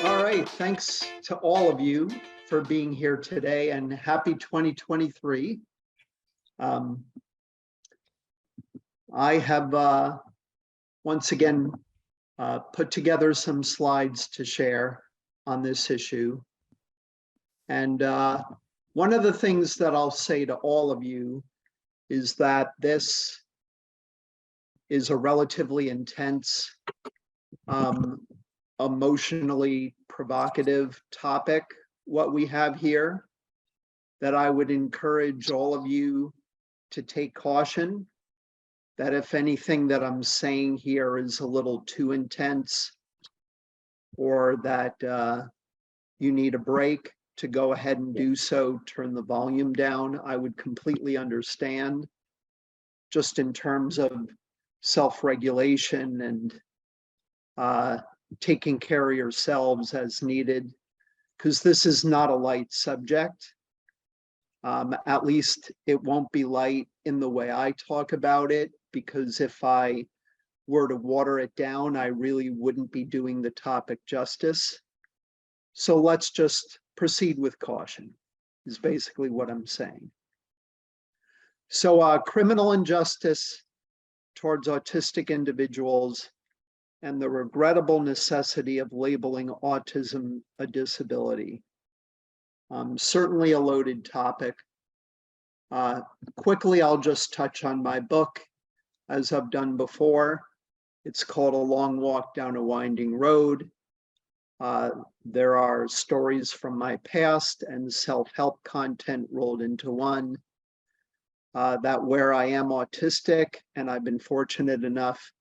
All right, thanks to all of you for being here today, and happy 2023. I have once again put together some slides to share on this issue. And one of the things that I'll say to all of you is that this is a relatively intense, emotionally provocative topic, what we have here, that I would encourage all of you to take caution, that if anything that I'm saying here is a little too intense, or that you need a break, to go ahead and do so, turn the volume down. I would completely understand, just in terms of self-regulation and taking care of yourselves as needed, because this is not a light subject. At least it won't be light in the way I talk about it, because if I were to water it down, I really wouldn't be doing the topic justice. So let's just proceed with caution, is basically what I'm saying. So criminal injustice towards autistic individuals and the regrettable necessity of labeling autism a disability. Certainly a loaded topic. Quickly, I'll just touch on my book, as I've done before. It's called A Long Walk Down a Winding Road. There are stories from my past and self-help content rolled into one. That where I am autistic, and I've been fortunate enough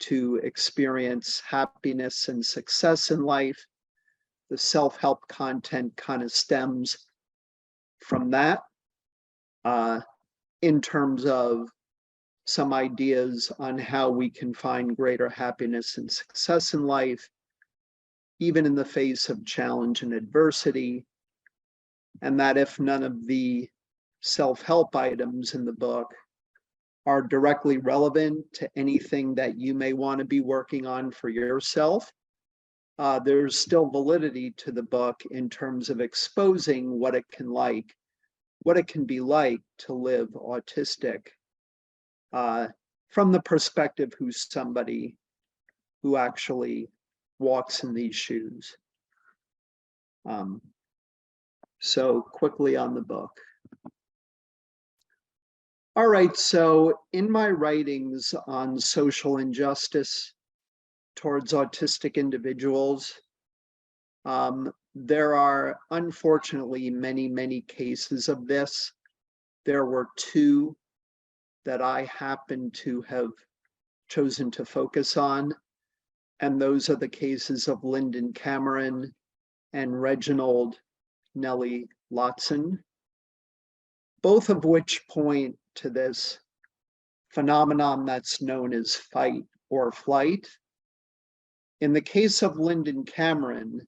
to experience happiness and success in life, the self-help content kind of stems from that, in terms of some ideas on how we can find greater happiness and success in life, even in the face of challenge and adversity, and that if none of the self-help items in the book are directly relevant to anything that you may want to be working on for yourself, there's still validity to the book in terms of exposing what it can be like to live autistic, from the perspective who's somebody who actually walks in these shoes. So quickly on the book. All right, so in my writings on social injustice towards autistic individuals, there are unfortunately many cases of this. There were two that I happen to have chosen to focus on, and those are the cases of Lyndon Cameron and Reginald Nellie Lotson, both of which point to this phenomenon that's known as fight or flight. In the case of Lyndon Cameron,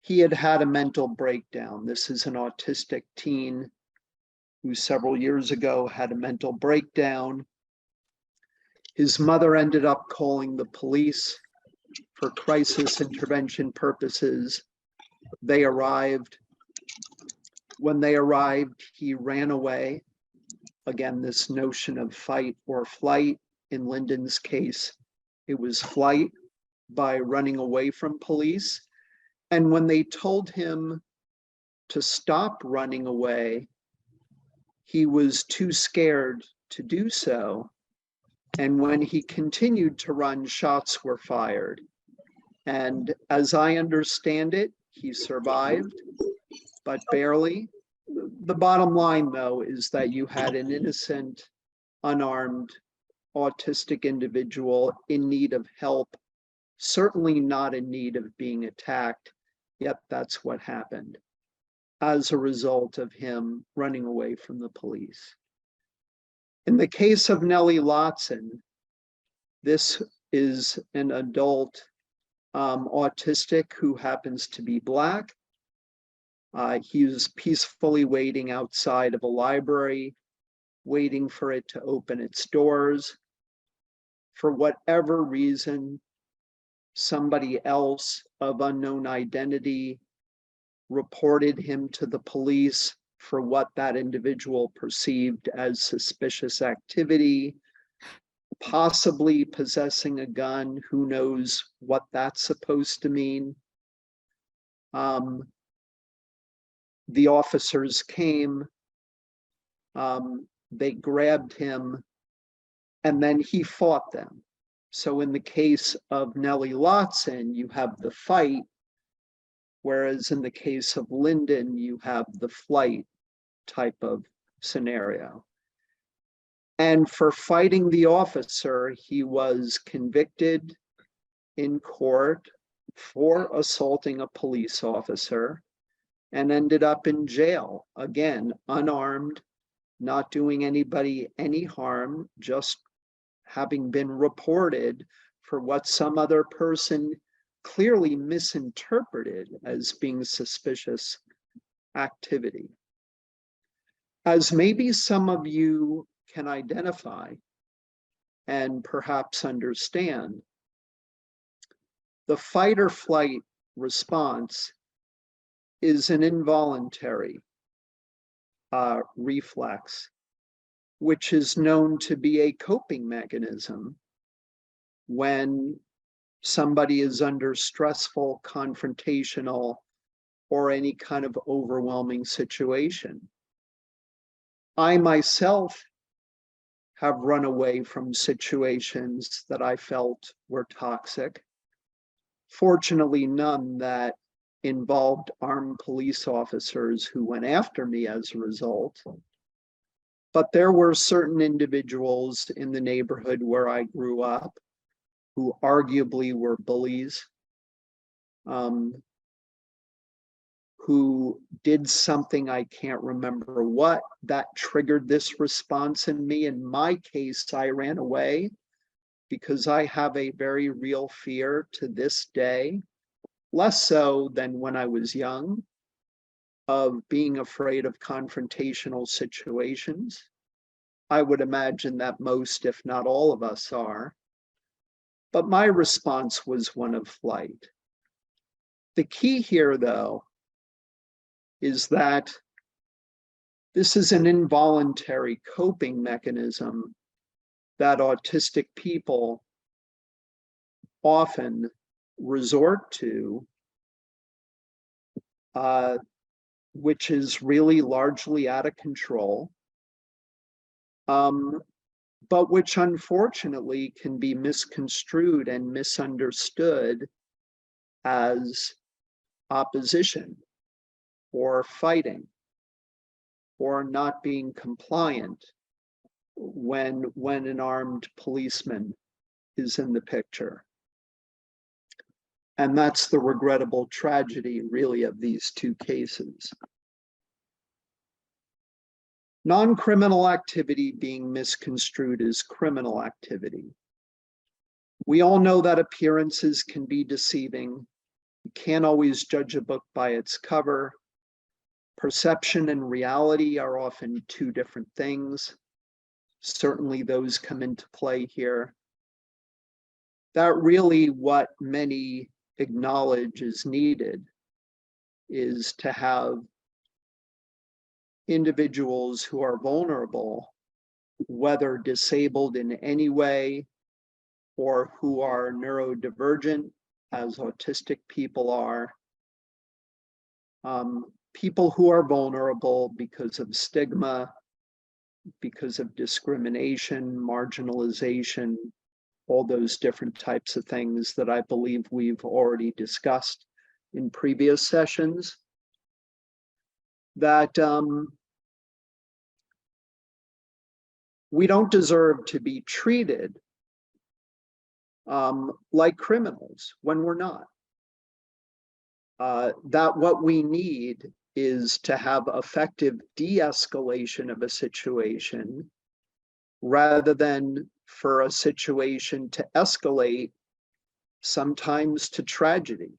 he had had a mental breakdown. This is an autistic teen who several years ago had a mental breakdown. His mother ended up calling the police for crisis intervention purposes. They arrived. When they arrived, he ran away. Again, this notion of fight or flight. In Lyndon's case, it was flight by running away from police. And when they told him to stop running away, he was too scared to do so. And when he continued to run, shots were fired. And as I understand it, he survived, but barely. The bottom line, though, is that you had an innocent, unarmed, autistic individual in need of help, certainly not in need of being attacked, yet that's what happened as a result of him running away from the police. In the case of Nellie Lotson, this is an adult autistic who happens to be Black. He was peacefully waiting outside of a library, waiting for it to open its doors. For whatever reason, somebody else of unknown identity reported him to the police for what that individual perceived as suspicious activity, possibly possessing a gun. Who knows what that's supposed to mean? The officers came, they grabbed him, and then he fought them. So in the case of Nellie Lotson, you have the fight, whereas in the case of Lyndon, you have the flight type of scenario. And for fighting the officer, he was convicted in court for assaulting a police officer and ended up in jail, again, unarmed, not doing anybody any harm, just having been reported for what some other person clearly misinterpreted as being suspicious activity. As maybe some of you can identify and perhaps understand, the fight or flight response is an involuntary reflex, which is known to be a coping mechanism when somebody is under stressful, confrontational, or any kind of overwhelming situation. I myself have run away from situations that I felt were toxic. Fortunately, none that involved armed police officers who went after me as a result. But there were certain individuals in the neighborhood where I grew up who arguably were bullies, who did something, I can't remember what, that triggered this response in me. In my case, I ran away because I have a very real fear to this day, less so than when I was young, of being afraid of confrontational situations. I would imagine that most, if not all of us are. But my response was one of flight. The key here, though, is that this is an involuntary coping mechanism that autistic people often resort to, which is really largely out of control, but which unfortunately can be misconstrued and misunderstood as opposition or fighting or not being compliant when an armed policeman is in the picture. And that's the regrettable tragedy, really, of these two cases. Non-criminal activity being misconstrued as criminal activity. We all know that appearances can be deceiving. You can't always judge a book by its cover. Perception and reality are often two different things. Certainly those come into play here. That really what many acknowledge is needed is to have individuals who are vulnerable, whether disabled in any way or who are neurodivergent, as autistic people are, people who are vulnerable because of stigma, because of discrimination, marginalization, all those different types of things that I believe we've already discussed in previous sessions, that we don't deserve to be treated like criminals when we're not. That what we need is to have effective de-escalation of a situation rather than for a situation to escalate, sometimes to tragedy.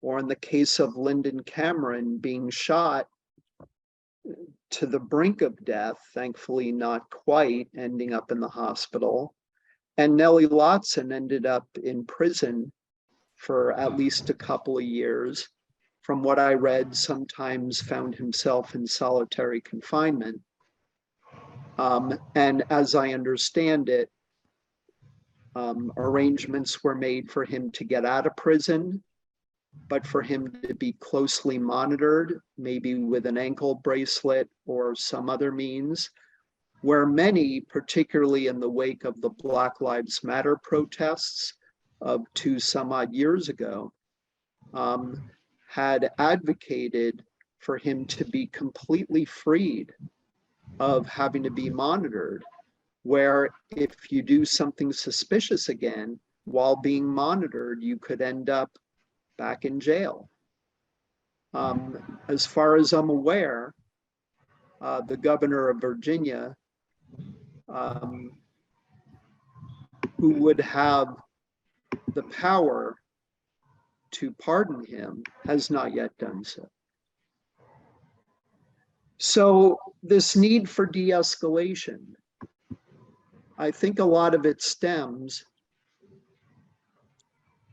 Or in the case of Lyndon Cameron being shot to the brink of death, thankfully not quite, ending up in the hospital. And Nellie Lotson ended up in prison for at least a couple of years. From what I read, sometimes found himself in solitary confinement. And as I understand it, arrangements were made for him to get out of prison, but for him to be closely monitored, maybe with an ankle bracelet or some other means, where many, particularly in the wake of the Black Lives Matter protests of 2 some odd years ago, had advocated for him to be completely freed of having to be monitored, where if you do something suspicious again while being monitored, you could end up back in jail. As far as I'm aware, the governor of Virginia, who would have the power to pardon him, has not yet done so. So this need for de-escalation, I think a lot of it stems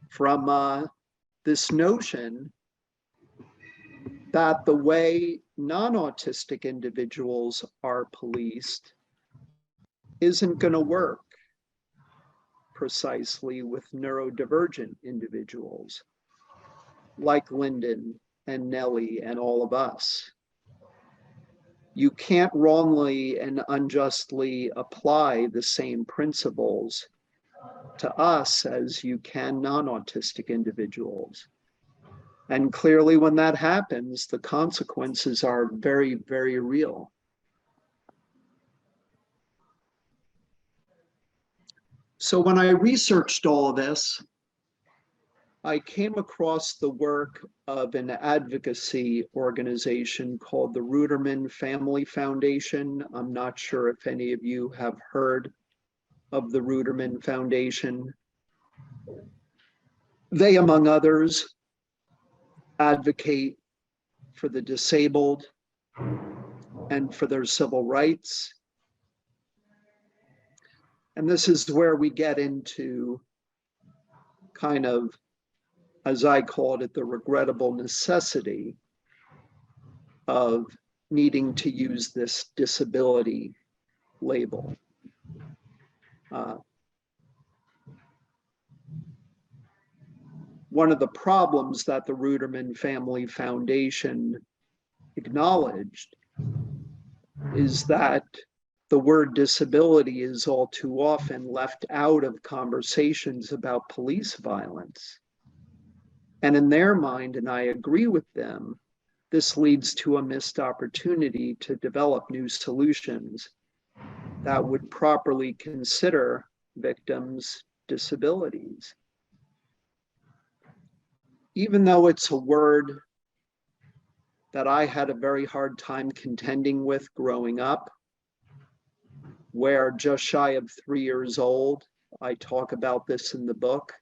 from this notion that the way non-autistic individuals are policed isn't going to work precisely with neurodivergent individuals like Lyndon and Nellie and all of us. You can't wrongly and unjustly apply the same principles to us as you can non-autistic individuals. And clearly when that happens, the consequences are very, very real. So when I researched all of this, I came across the work of an advocacy organization called the Ruderman Family Foundation. I'm not sure if any of you have heard of the Ruderman Foundation. They, among others, advocate for the disabled and for their civil rights. And this is where we get into kind of, as I called it, the regrettable necessity of needing to use this disability label. One of the problems that the Ruderman Family Foundation acknowledged is that the word disability is all too often left out of conversations about police violence. And in their mind, and I agree with them, this leads to a missed opportunity to develop new solutions that would properly consider victims' disabilities. Even though it's a word that I had a very hard time contending with growing up, where just shy of 3 years old, I talk about this in the book,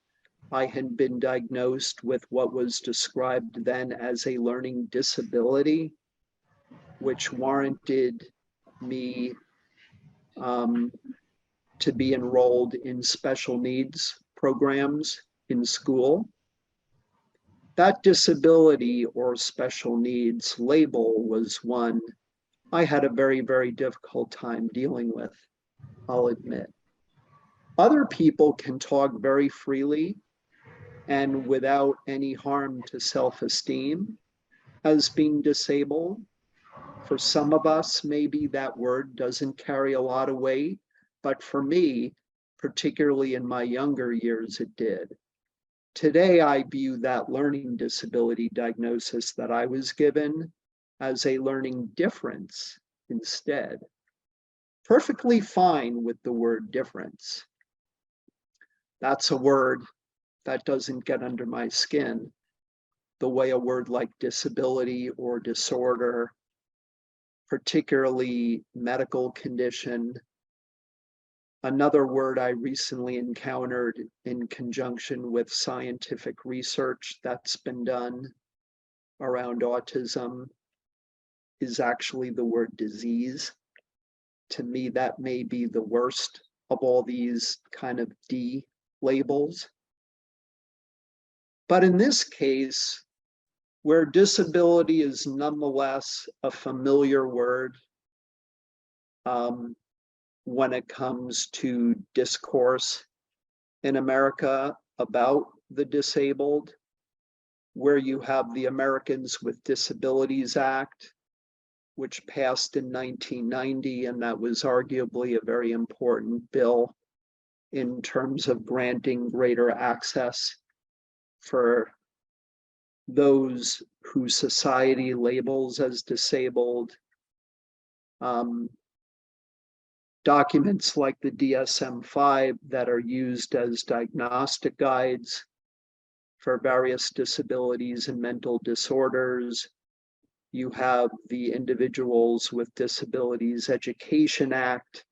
I had been diagnosed with what was described then as a learning disability, which warranted me to be enrolled in special needs programs in school. That disability or special needs label was one I had a very, very difficult time dealing with, I'll admit. Other people can talk very freely and without any harm to self-esteem as being disabled. For some of us, maybe that word doesn't carry a lot of weight, but for me, particularly in my younger years, it did. Today, I view that learning disability diagnosis that I was given as a learning difference instead. Perfectly fine with the word difference. That's a word that doesn't get under my skin the way a word like disability or disorder, particularly medical condition. Another word I recently encountered in conjunction with scientific research that's been done around autism is actually the word disease. To me, that may be the worst of all these kind of D labels. But in this case, where disability is nonetheless a familiar word when it comes to discourse in America about the disabled, where you have the Americans with Disabilities Act, which passed in 1990, and that was arguably a very important bill in terms of granting greater access for those who society labels as disabled. Documents like the DSM-5 that are used as diagnostic guides for various disabilities and mental disorders. You have the Individuals with Disabilities Education Act.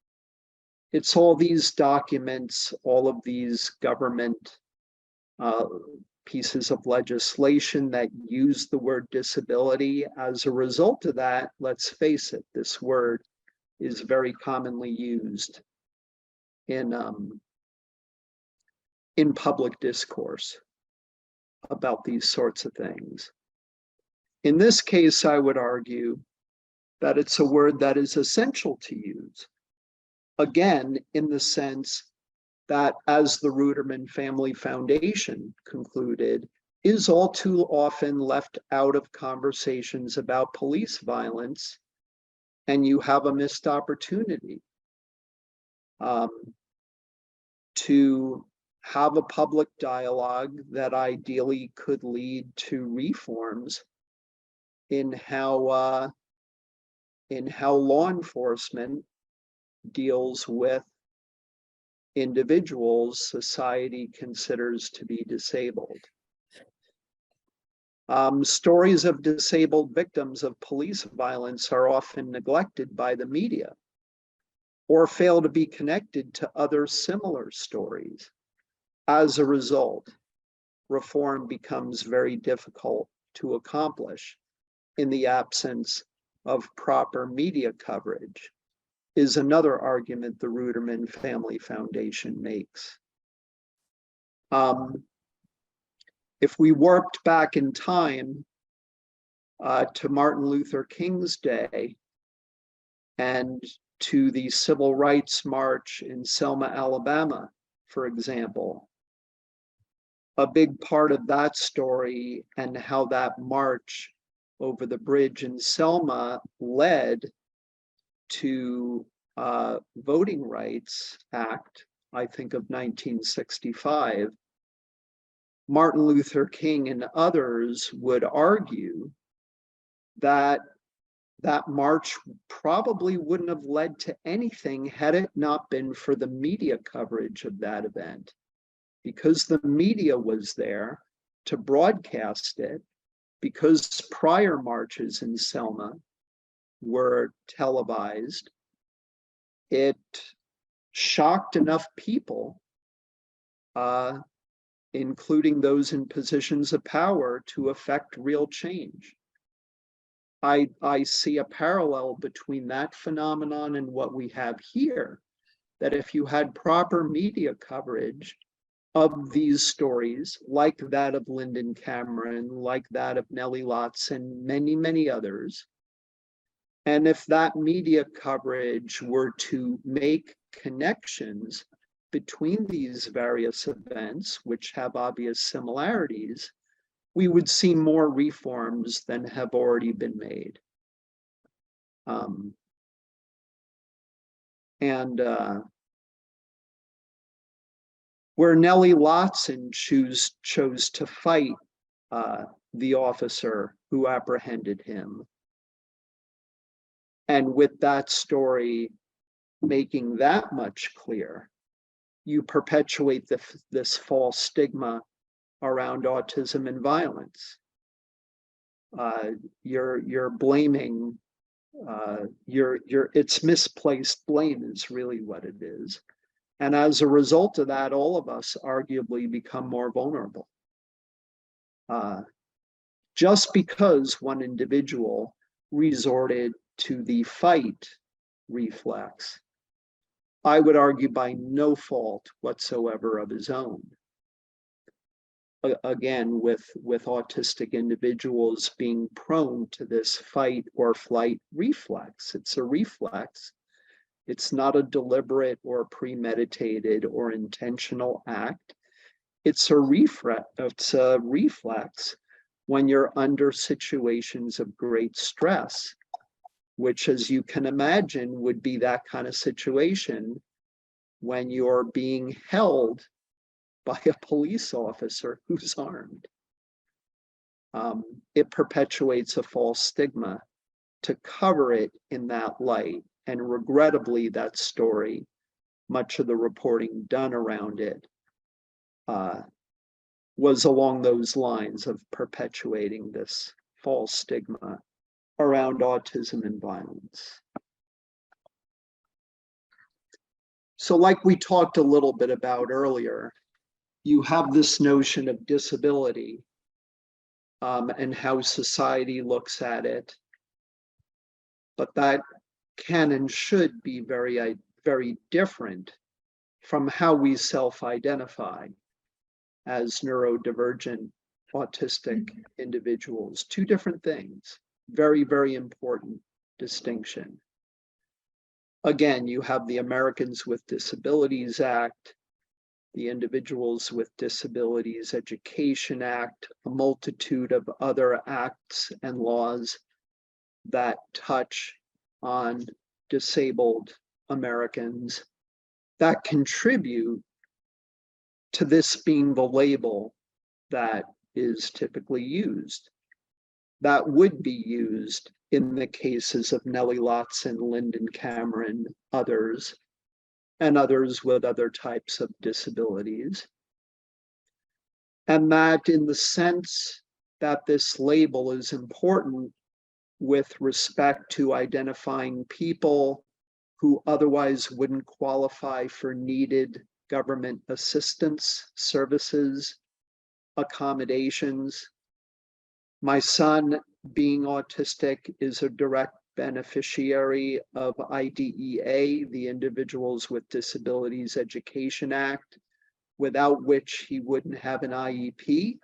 It's all these documents, all of these government pieces of legislation that use the word disability. As a result of that, let's face it, this word is very commonly used in public discourse about these sorts of things. In this case, I would argue that it's a word that is essential to use. Again, in the sense that, as the Ruderman Family Foundation concluded, is all too often left out of conversations about police violence, and you have a missed opportunity to have a public dialogue that ideally could lead to reforms in how law enforcement deals with individuals society considers to be disabled. Stories of disabled victims of police violence are often neglected by the media or fail to be connected to other similar stories. As a result, reform becomes very difficult to accomplish in the absence of proper media coverage, is another argument the Ruderman Family Foundation makes. If we warped back in time to Martin Luther King's day and to the Civil Rights March in Selma, Alabama, for example, a big part of that story and how that march over the bridge in Selma led to Voting Rights Act, I think of 1965, Martin Luther King and others would argue that that march probably wouldn't have led to anything had it not been for the media coverage of that event, because the media was there to broadcast it, because prior marches in Selma were televised. It shocked enough people, including those in positions of power, to affect real change. I see a parallel between that phenomenon and what we have here, that if you had proper media coverage of these stories, like that of Lyndon Cameron, like that of Nellie Lotz, and many, many others, and if that media coverage were to make connections between these various events, which have obvious similarities, we would see more reforms than have already been made. Where Nellie Lotson chose to fight the officer who apprehended him, and with that story making that much clear, you perpetuate this false stigma around autism and violence. You're blaming, it's misplaced blame is really what it is. And as a result of that, all of us arguably become more vulnerable. Just because one individual resorted to the fight reflex, I would argue by no fault whatsoever of his own. again, with autistic individuals being prone to this fight or flight reflex. It's a reflex. It's not a deliberate or premeditated or intentional act. It's a reflex when you're under situations of great stress, which, as you can imagine, would be that kind of situation when you're being held by a police officer who's armed. It perpetuates a false stigma to cover it in that light. And regrettably, that story, much of the reporting done around it, was along those lines of perpetuating this false stigma around autism and violence. So, like we talked a little bit about earlier, you have this notion of disability and how society looks at it, but that can and should be very, very different from how we self-identify as neurodivergent autistic individuals. Two different things. Very, very important distinction. Again, you have the Americans with Disabilities Act, the Individuals with Disabilities Education Act, a multitude of other acts and laws that touch on disabled Americans that contribute to this being the label that is typically used. That would be used in the cases of Nellie Lotson, Lyndon Cameron, others, and others with other types of disabilities. And that in the sense that this label is important with respect to identifying people who otherwise wouldn't qualify for needed government assistance, services, accommodations. My son, being autistic, is a direct beneficiary of IDEA, the Individuals with Disabilities Education Act, without which he wouldn't have an IEP,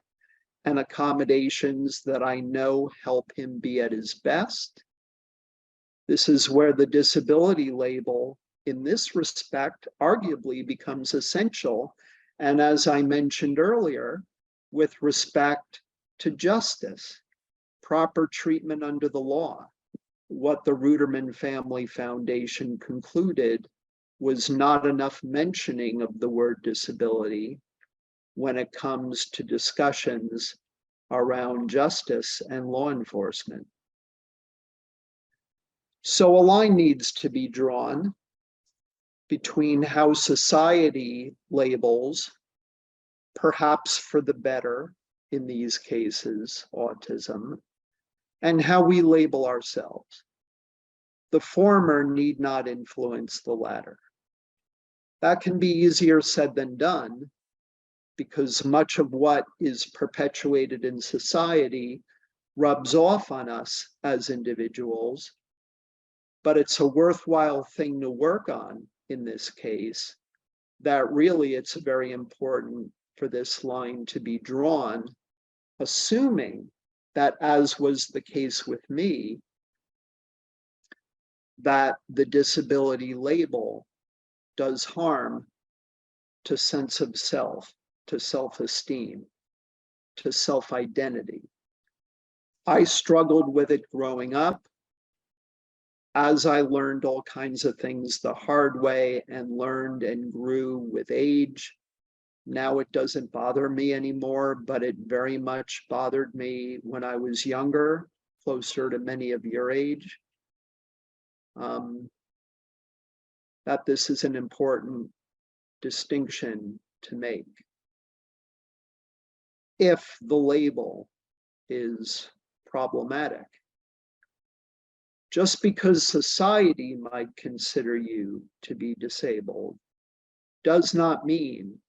and accommodations that I know help him be at his best. This is where the disability label, in this respect, arguably becomes essential. And as I mentioned earlier, with respect to justice, proper treatment under the law, what the Ruderman Family Foundation concluded was not enough mentioning of the word disability when it comes to discussions around justice and law enforcement. So a line needs to be drawn between how society labels, perhaps for the better in these cases, autism, and how we label ourselves. The former need not influence the latter. That can be easier said than done, because much of what is perpetuated in society rubs off on us as individuals, but it's a worthwhile thing to work on in this case, that really it's very important for this line to be drawn, assuming that, as was the case with me, that the disability label does harm to sense of self, to self-esteem, to self-identity. I struggled with it growing up. As I learned all kinds of things the hard way and learned and grew with age, now it doesn't bother me anymore, but it very much bothered me when I was younger, closer to many of your age. That this is an important distinction to make. If the label is problematic, just because society might consider you to be disabled does not mean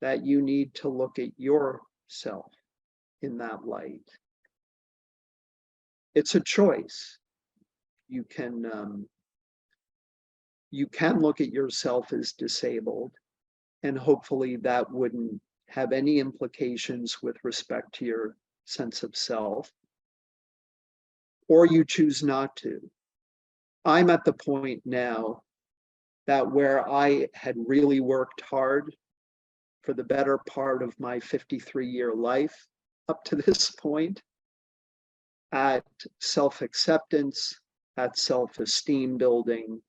that you need to look at yourself in that light. It's a choice. You can look at yourself as disabled, and hopefully that wouldn't have any implications with respect to your sense of self, or you choose not to. I'm at the point now that where I had really worked hard for the better part of my 53-year life up to this point at self-acceptance, at self-esteem building,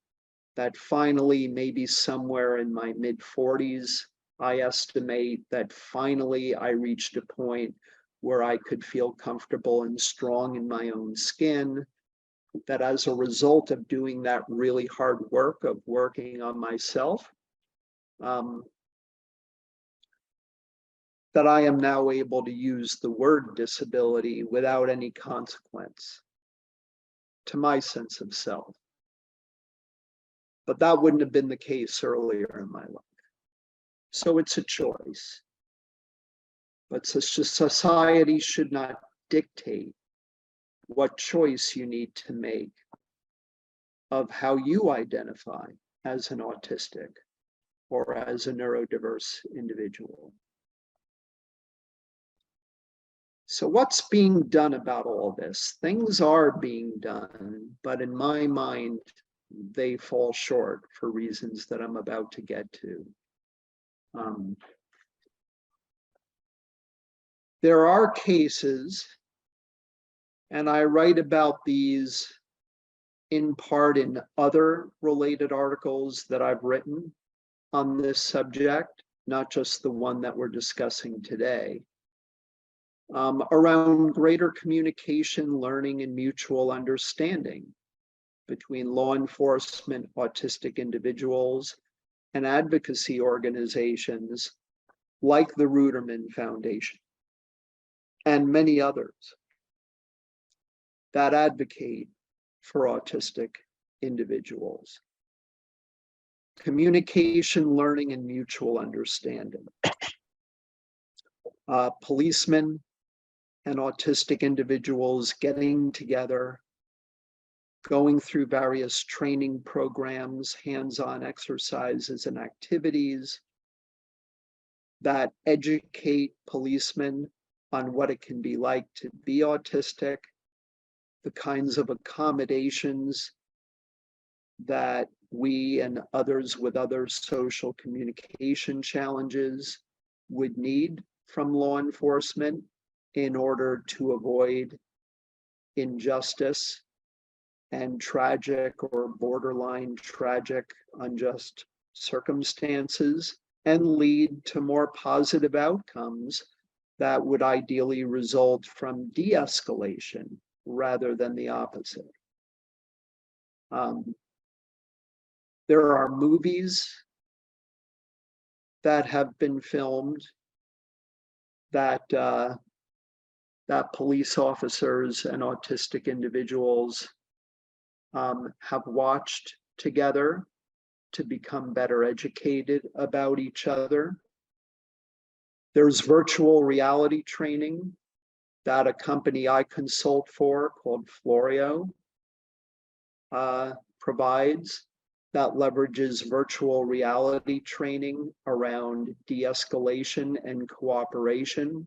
that finally, maybe somewhere in my mid-40s, I estimate that finally I reached a point where I could feel comfortable and strong in my own skin, that as a result of doing that really hard work of working on myself, that I am now able to use the word disability without any consequence to my sense of self. But that wouldn't have been the case earlier in my life. So it's a choice. But society should not dictate what choice you need to make of how you identify as an autistic or as a neurodiverse individual. So what's being done about all this? Things are being done, but in my mind, they fall short for reasons that I'm about to get to. There are cases, and I write about these in part in other related articles that I've written on this subject, not just the one that we're discussing today, around greater communication, learning, and mutual understanding between law enforcement, autistic individuals, and advocacy organizations like the Ruderman Foundation and many others that advocate for autistic individuals. Communication, learning, and mutual understanding. Policemen and autistic individuals getting together, going through various training programs, hands-on exercises and activities that educate policemen on what it can be like to be autistic, the kinds of accommodations that we and others with other social communication challenges would need from law enforcement in order to avoid injustice and tragic or borderline tragic unjust circumstances, and lead to more positive outcomes that would ideally result from de-escalation rather than the opposite. There are movies that have been filmed that that police officers and autistic individuals have watched together to become better educated about each other. There's virtual reality training that a company I consult for called Florio provides, that leverages virtual reality training around de-escalation and cooperation,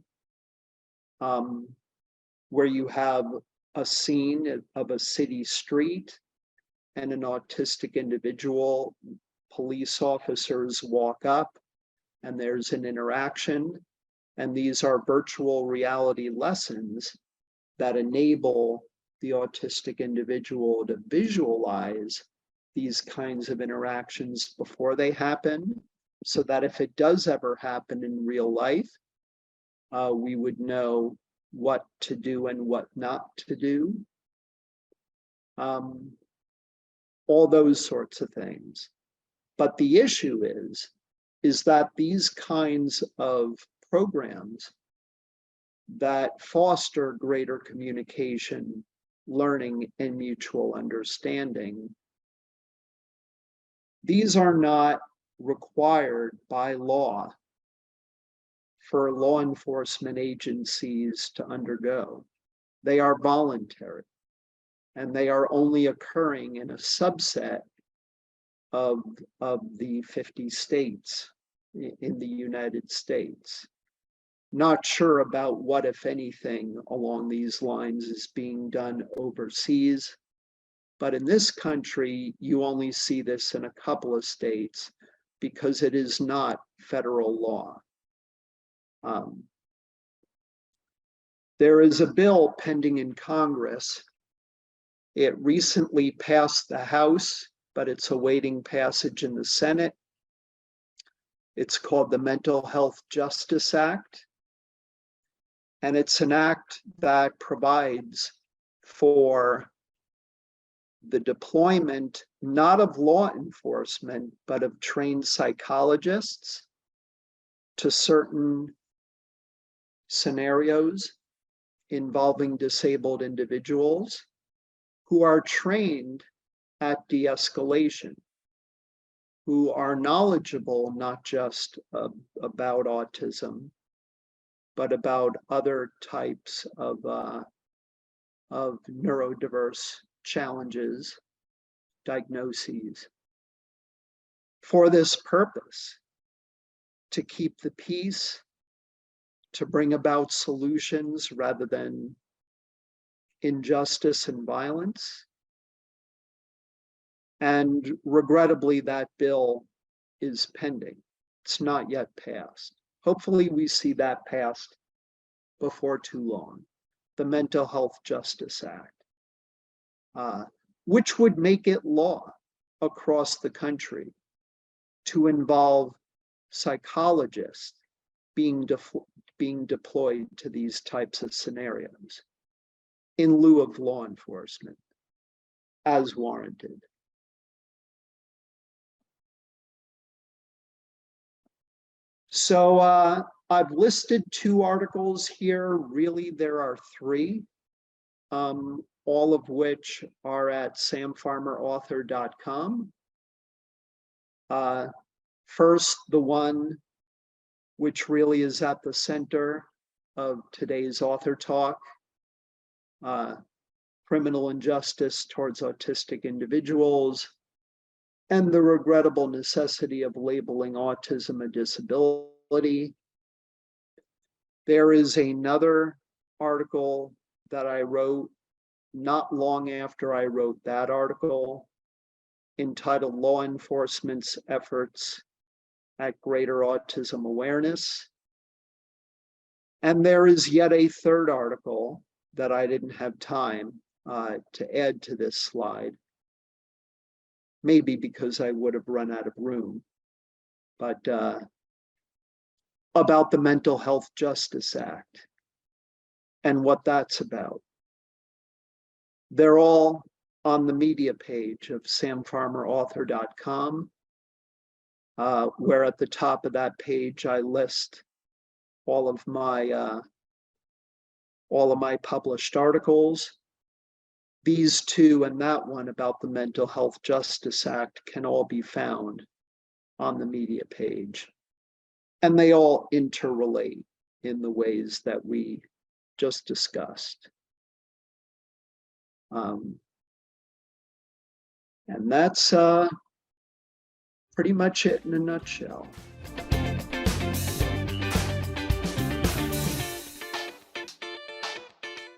where you have a scene of a city street and an autistic individual, police officers walk up and there's an interaction. And these are virtual reality lessons that enable the autistic individual to visualize these kinds of interactions before they happen, so that if it does ever happen in real life, we would know what to do and what not to do. All those sorts of things. But the issue is that these kinds of programs that foster greater communication, learning, and mutual understanding, these are not required by law for law enforcement agencies to undergo. They are voluntary, and they are only occurring in a subset of the 50 states in the United States. Not sure about what, if anything, along these lines is being done overseas. But in this country, you only see this in a couple of states because it is not federal law. There is a bill pending in Congress. It recently passed the House, but it's awaiting passage in the Senate. It's called the Mental Health Justice Act. And it's an act that provides for the deployment, not of law enforcement, but of trained psychologists to certain scenarios involving disabled individuals who are trained at de-escalation, who are knowledgeable not just about autism, but about other types of neurodiverse challenges, diagnoses, for this purpose, to keep the peace, to bring about solutions rather than injustice and violence. And regrettably, that bill is pending. It's not yet passed. Hopefully we see that passed before too long. The Mental Health Justice Act, which would make it law across the country to involve psychologists being deployed to these types of scenarios in lieu of law enforcement as warranted. So I've listed 2 articles here. Really, there are 3, all of which are at samfarmerauthor.com. First, the one which really is at the center of today's author talk, criminal injustice towards autistic individuals, and the regrettable necessity of labeling autism a disability. There is another article that I wrote not long after I wrote that article, entitled Law Enforcement's Efforts at Greater Autism Awareness. And there is yet a third article that I didn't have time to add to this slide, maybe because I would have run out of room, but about the Mental Health Justice Act and what that's about. They're all on the media page of samfarmerauthor.com, where at the top of that page I list all of my published articles. These 2 and that one about the Mental Health Justice Act can all be found on the media page. And they all interrelate in the ways that we just discussed. And that's pretty much it in a nutshell.